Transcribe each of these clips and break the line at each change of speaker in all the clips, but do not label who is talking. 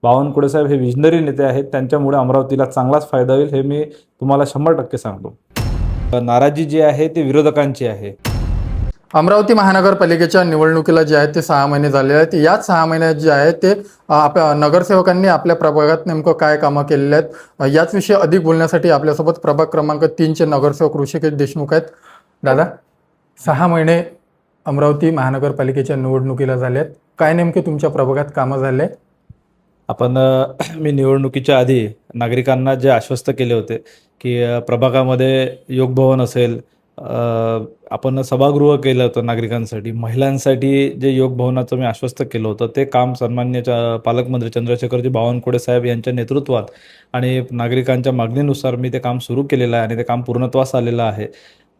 बावनकुळे साहेब हे विजनरी नेते आहेत. त्यांच्यामुळे अमरावतीला चांगलाच फायदा होईल हे मी तुम्हाला 100% सांगतो. नाराजी जी आहे ती विरोधकांची आहे.
अमरावती महानगरपालिकेच्या निवडणुकीला जे आहे ते 6 महिने झाले आहेत. याच 6 महिन्यात जे आहे ते आपल्या नगरसेवकांनी आपल्या प्रभागात नेमकं काय कामं केलेली आहेत याच विषयी अधिक बोलण्यासाठी आपल्यासोबत प्रभाग क्रमांक 3चे नगरसेवक ऋषिकेश देशमुख आहेत. दादा, 6 महिने अमरावती महानगरपालिकेच्या निवडणुकीला झाले आहेत. काय नेमके तुमच्या प्रभागात कामं झाले?
आपण मी निवडणुकीच्या आधी नागरिकांना जे आश्वस्त केले होते की प्रभागामध्ये योग भवन असेल, आपण सभागृह केलं होतं नागरिकांसाठी, महिलांसाठी जे योग भवनाचं मी आश्वस्त केलं होतं ते काम सन्माननीय पालकमंत्री चंद्रशेखरजी बावनकुळे साहेब यांच्या नेतृत्वात आणि नागरिकांच्या मागणीनुसार मी ते काम सुरू केलेलं आहे आणि ते काम पूर्णत्वास आलेलं आहे.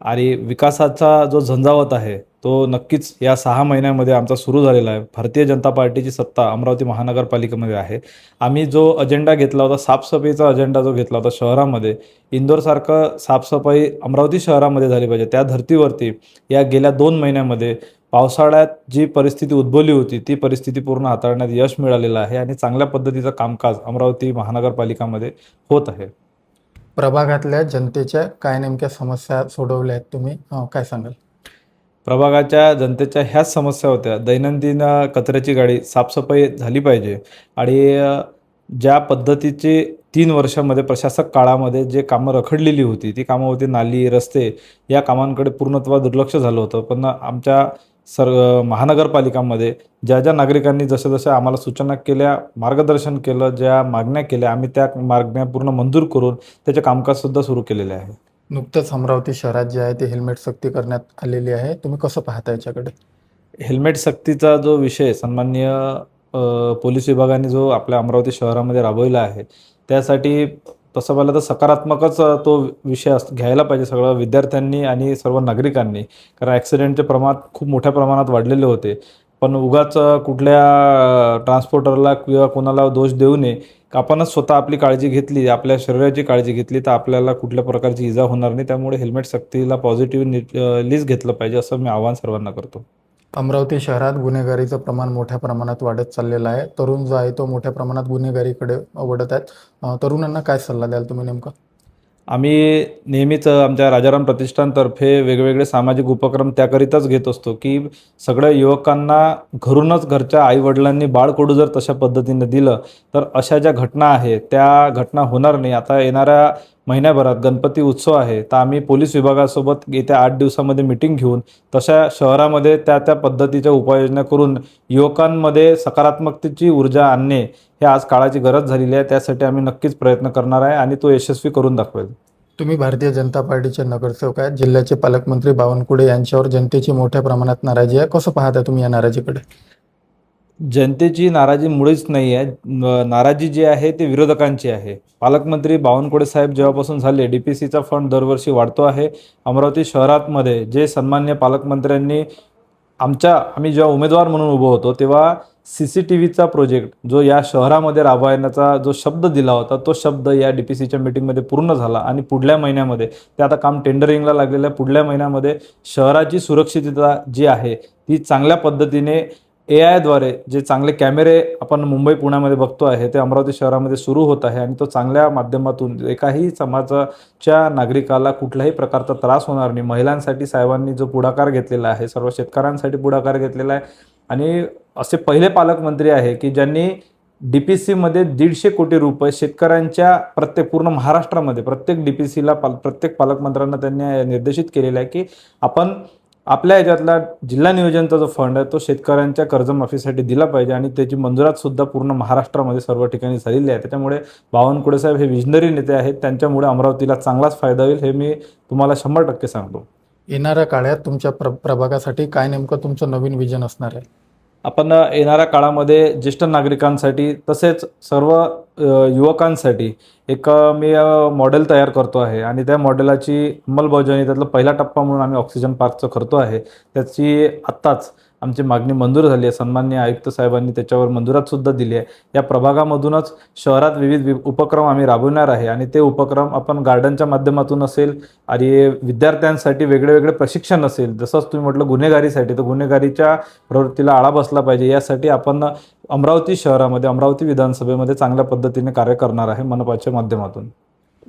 आणि विकासाचा जो झंझावात आहे तो नक्कीच या 6 महिन्यामध्ये आमचा सुरू झालेला आहे. भारतीय जनता पार्टीची सत्ता अमरावती महानगरपालिकेमध्ये आहे. आम्ही जो अजेंडा घेतला होता, साफसफाईचा अजेंडा जो घेतला होता शहरामध्ये, इंदोरसारखं साफसफाई अमरावती शहरामध्ये झाली पाहिजे, त्या धर्तीवरती या गेल्या 2 महिन्यामध्ये पावसाळ्यात जी परिस्थिती उद्भवली होती ती परिस्थिती पूर्ण हाताळण्यात यश मिळालेलं आहे आणि चांगल्या पद्धतीचं कामकाज अमरावती महानगरपालिकामध्ये होत आहे.
प्रभागातल्या जनतेच्या काय नेमक्या समस्या सोडवल्या आहेत तुम्ही, काय सांगाल?
प्रभागाच्या जनतेच्या ह्याच समस्या होत्या. दैनंदिन कचऱ्याची गाडी साफसफाई झाली पाहिजे आणि ज्या पद्धतीचे 3 वर्षामध्ये प्रशासक काळामध्ये जे कामं रखडलेली होती ती कामं होती, नाली, रस्ते, या कामांकडे पूर्णत्व दुर्लक्ष झालं होतं. पण आमच्या महानगरपालिकांमध्ये ज्या नागरिकांनी जसं आम्हाला सूचना केल्या, मार्गदर्शन केलं, ज्या मागण्या केल्या, आम्ही त्या मागण्या पूर्ण मंजूर करून त्याचे कामकाजसुद्धा सुरू केलेले आहे.
नुकतंच अमरावती शहरात जे आहे ते हेल्मेट सक्ती करण्यात आलेली आहे. तुम्ही कसं पाहता याच्याकडे?
हेल्मेट सक्तीचा जो विषय सन्माननीय पोलीस विभागाने जो आपल्या अमरावती शहरामध्ये राबवला आहे त्यासाठी तसं पाहिलं तर सकारात्मकच तो विषय घ्यायला पाहिजे सगळं विद्यार्थ्यांनी आणि सर्व नागरिकांनी. कारण ॲक्सिडेंटचे प्रमाण खूप मोठ्या प्रमाणात वाढलेले होते. पण उगाच कुठल्या ट्रान्सपोर्टरला किंवा कोणाला दोष देऊ नये. आपणच स्वतः आपली काळजी घेतली, आपल्या शरीराची काळजी घेतली तर आपल्याला कुठल्या प्रकारची इजा होणार नाही. त्यामुळे हेल्मेट सक्तीला पॉझिटिव्हलीच घेतलं पाहिजे असं मी आवाहन सर्वांना करतो.
अमरावती शहरात गुन्हेगारीचं प्रमाण मोठ्या प्रमाणात वाढत चाललेलं आहे. तरुण जो आहे तो मोठ्या प्रमाणात गुन्हेगारीकडे वळत आहेत. तरुणांना काय सल्ला द्याल तुम्ही नेमका?
आम्ही नेहमीच आमच्या राजाराम प्रतिष्ठानतर्फे वेगवेगळे सामाजिक उपक्रम त्याकरिताच घेत असतो की सगळ्या युवकांना घरूनच घरच्या आईवडिलांनी बाळकडू जर तशा पद्धतीने दिलं तर अशा ज्या घटना आहेत त्या घटना होणार नाही. आता येणाऱ्या महिन्याभरात गणपती उत्सव आहे तर आम्ही पोलीस विभागासोबत येत्या 8 दिवसामध्ये मिटिंग घेऊन तशा शहरामध्ये त्या पद्धतीच्या उपाययोजना करून युवकांमध्ये सकारात्मकतेची ऊर्जा आणणे हे आज काळाची गरज झालेली आहे. त्यासाठी आम्ही नक्कीच प्रयत्न करणार आहे आणि तो यशस्वी करून दाखवेल.
तुम्ही भारतीय जनता पार्टीचे नगरसेवक आहेत. जिल्ह्याचे पालकमंत्री बावनकुळे यांच्यावर जनतेची मोठ्या प्रमाणात नाराजी आहे. कसं पाहता तुम्ही या नाराजीकडे?
जनतेची नाराजी मुळीच नाही आहे. नाराजी जी आहे ती विरोधकांची आहे. पालकमंत्री बावनकुळे साहेब जेव्हापासून झाले DPCचा फंड दरवर्षी वाढतो आहे. अमरावती शहरामध्ये जे सन्माननीय पालकमंत्र्यांनी आम्ही जेव्हा उमेदवार म्हणून उभं होतो तेव्हा CCTVचा प्रोजेक्ट जो या शहरामध्ये राबवण्याचा जो शब्द दिला होता तो शब्द या DPCच्या मीटिंगमध्ये पूर्ण झाला आणि पुढल्या महिन्यामध्ये ते आता काम टेंडरिंगला लागलेलं आहे. पुढल्या महिन्यामध्ये शहराची सुरक्षितता जी आहे ती चांगल्या पद्धतीने AI द्वारे जे चांगले कॅमेरे आपण मुंबई पुण्यामध्ये बघतो आहे ते अमरावती शहरामध्ये सुरू होत आहे आणि तो चांगल्या माध्यमातून एकाही समाजाच्या नागरिकाला कुठल्याही प्रकारचा त्रास होणार नाही. महिलांसाठी साहेबांनी जो पुढाकार घेतलेला आहे, सर्व शेतकऱ्यांसाठी पुढाकार घेतलेला आहे आणि असे पहिले पालकमंत्री आहे की ज्यांनी DPCमध्ये 150 कोटी रुपये शेतकऱ्यांच्या पूर्ण महाराष्ट्रामध्ये प्रत्येक DPCला प्रत्येक पालकमंत्र्यांना त्यांनी निर्देशित केलेलं आहे की आपण आपल्या ह्याच्यातला जिल्हा नियोजनचा जो फंड आहे तो शेतकऱ्यांच्या कर्जमाफीसाठी दिला पाहिजे आणि त्याची मंजुरात सुद्धा पूर्ण महाराष्ट्रामध्ये सर्व ठिकाणी झालेली आहे. त्याच्यामुळे बावनकुळे साहेब हे विजनरी नेते आहेत. त्यांच्यामुळे अमरावतीला चांगलाच फायदा होईल हे मी तुम्हाला 100% सांगतो.
येणाऱ्या काळात तुमच्या प्रभागासाठी काय नेमकं तुमचं नवीन विजन असणार आहे?
आपण येणाऱ्या काळामध्ये ज्येष्ठ नागरिकांसाठी तसेच सर्व युवकांसाठी एक मी मॉडेल तयार करतो आहे आणि त्या मॉडेलाची अंमलबजावणी त्यातला पहिला टप्पा म्हणून आम्ही ऑक्सिजन पार्कचं करतो आहे. त्याची आत्ताच आमची मागणी मंजूर झाली आहे. सन्माननीय आयुक्त साहेबांनी त्याच्यावर मंजुरात सुद्धा दिली आहे. या प्रभागामधूनच शहरात विविध उपक्रम आम्ही राबवणार आहे आणि ते उपक्रम आपण गार्डनच्या माध्यमातून असेल आणि विद्यार्थ्यांसाठी वेगळे वेगळे प्रशिक्षण असेल, जसंच तुम्ही म्हटलं गुन्हेगारीसाठी, तर गुन्हेगारीच्या प्रवृत्तीला आळा बसला पाहिजे यासाठी आपण अमरावती शहरामध्ये, अमरावती विधानसभेमध्ये चांगल्या पद्धतीने कार्य करणार आहे मनपाच्या माध्यमातून.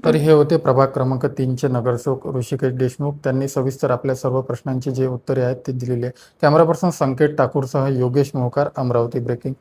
तर हे होते प्रभाग क्रमांक 3चे नगरसेवक ऋषिकेश देशमुख. त्यांनी सविस्तर आपल्या सर्व प्रश्नांची जे उत्तरे आहेत ते दिलेली आहे. कॅमेरा पर्सन संकेत ठाकूरसह योगेश मोहकार, अमरावती ब्रेकिंग.